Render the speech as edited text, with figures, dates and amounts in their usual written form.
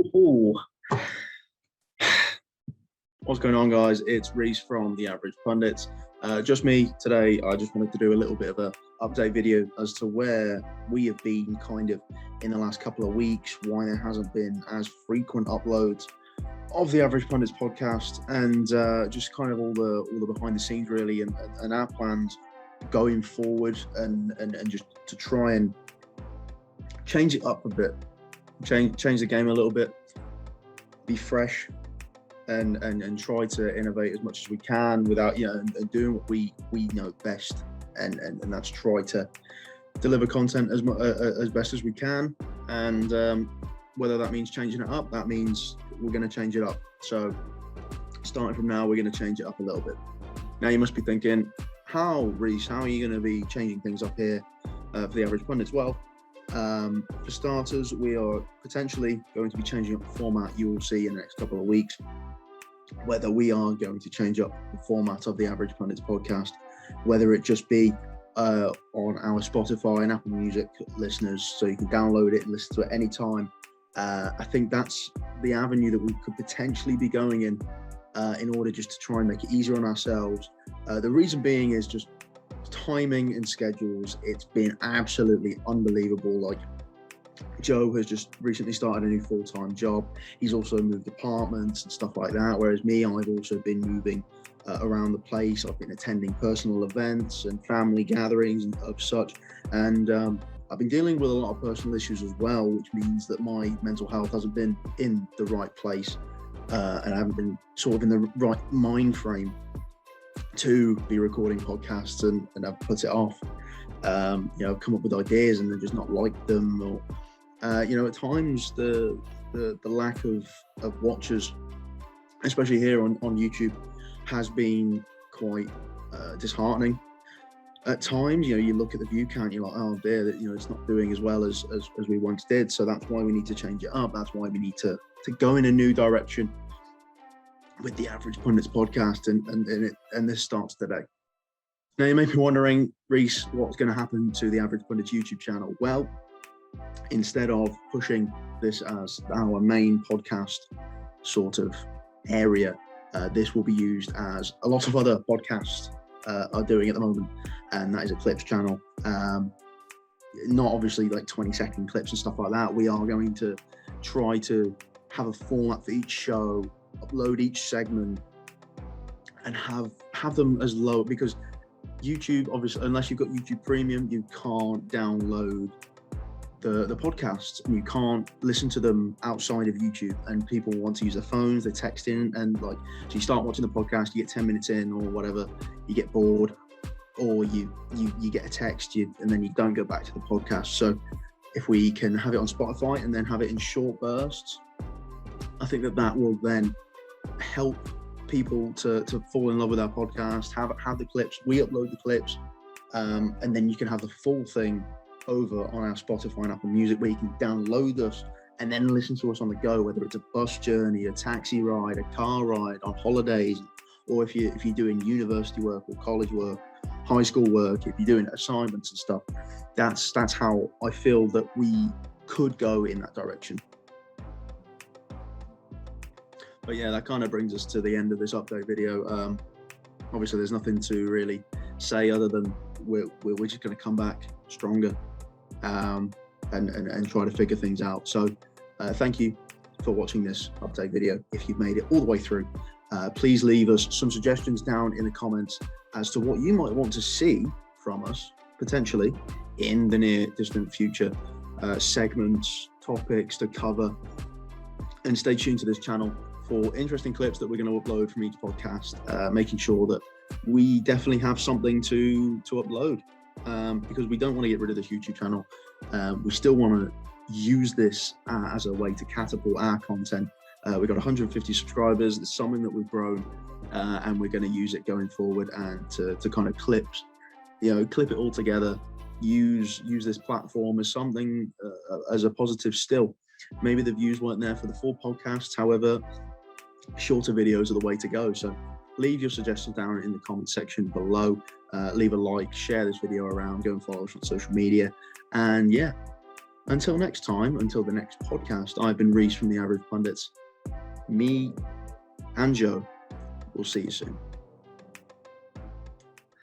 Ooh. What's going on, guys? It's Reese from the Average Pundits. Just me today. I just wanted to do a little bit of an update video as to where we have been kind of in the last couple of weeks, why there hasn't been as frequent uploads of the Average Pundits podcast, and just kind of all the behind the scenes really, and our plans going forward, and just to try and change it up a bit, change the game a little bit, be fresh, and try to innovate as much as we can without, and doing what we know best, and that's try to deliver content as best as we can. And whether that means changing it up, that means we're going to change it up. So starting from now, we're going to change it up a little bit. Now you must be thinking, Reese, how are you going to be changing things up here for the Average Pundits? Well, for starters, we are potentially going to be changing up the format. You will see in the next couple of weeks whether we are going to change up the format of the Average Pundits podcast, whether it just be on our Spotify and Apple Music listeners, so you can download it and listen to it anytime. I think that's the avenue that we could potentially be going in order just to try and make it easier on ourselves. The reason being is just timing and schedules. It's been absolutely unbelievable. Like, Joe has just recently started a new full-time job. He's also moved apartments and stuff like that, whereas me, I've also been moving around the place. I've been attending personal events and family gatherings and of such, and I've been dealing with a lot of personal issues as well, which means that my mental health hasn't been in the right place, and I haven't been sort of in the right mind frame to be recording podcasts, and I've put it off. I've come up with ideas and then just not liked them, or at times the lack of watchers, especially here on YouTube, has been quite disheartening. At times, you look at the view count, you're like, oh dear, it's not doing as well as we once did. So that's why we need to change it up. That's why we need to go in a new direction with the Average Pundits podcast, and this starts today. Now you may be wondering, Reese, what's going to happen to the Average Pundits YouTube channel? Well, instead of pushing this as our main podcast sort of area, this will be used as a lot of other podcasts are doing at the moment, and that is a clips channel. Not obviously like 20-second clips and stuff like that. We are going to try to have a format for each show, upload each segment, and have them as low, because YouTube, obviously, unless you've got YouTube Premium, you can't download the podcasts, and you can't listen to them outside of YouTube. And people want to use their phones, they're texting, and so you start watching the podcast, you get 10 minutes in or whatever, you get bored, or you get a text, and then you don't go back to the podcast. So if we can have it on Spotify and then have it in short bursts, I think that will then help people to fall in love with our podcast, have the clips, we upload the clips, and then you can have the full thing over on our Spotify and Apple Music, where you can download us and then listen to us on the go, whether it's a bus journey, a taxi ride, a car ride, on holidays, or if you're doing university work or college work, high school work, if you're doing assignments and stuff. That's how I feel that we could go in that direction. But yeah, that kind of brings us to the end of this update video. Obviously, there's nothing to really say other than we're just going to come back stronger, and try to figure things out. So thank you for watching this update video. If you've made it all the way through, please leave us some suggestions down in the comments as to what you might want to see from us potentially in the near distant future, segments, topics to cover, and stay tuned to this channel for interesting clips that we're going to upload from each podcast, making sure that we definitely have something to upload, because we don't want to get rid of this YouTube channel. We still want to use this as a way to catapult our content. We've got 150 subscribers. It's something that we've grown, and we're going to use it going forward, and to kind of clip it all together, use this platform as something, as a positive still. Maybe the views weren't there for the full podcast, however, shorter videos are the way to go. So leave your suggestions down in the comment section below. Leave a like, share this video around, go and follow us on social media, and yeah, Until next time, until the next podcast, I've been Reese from the Average Pundits. Me and Joe will see you soon.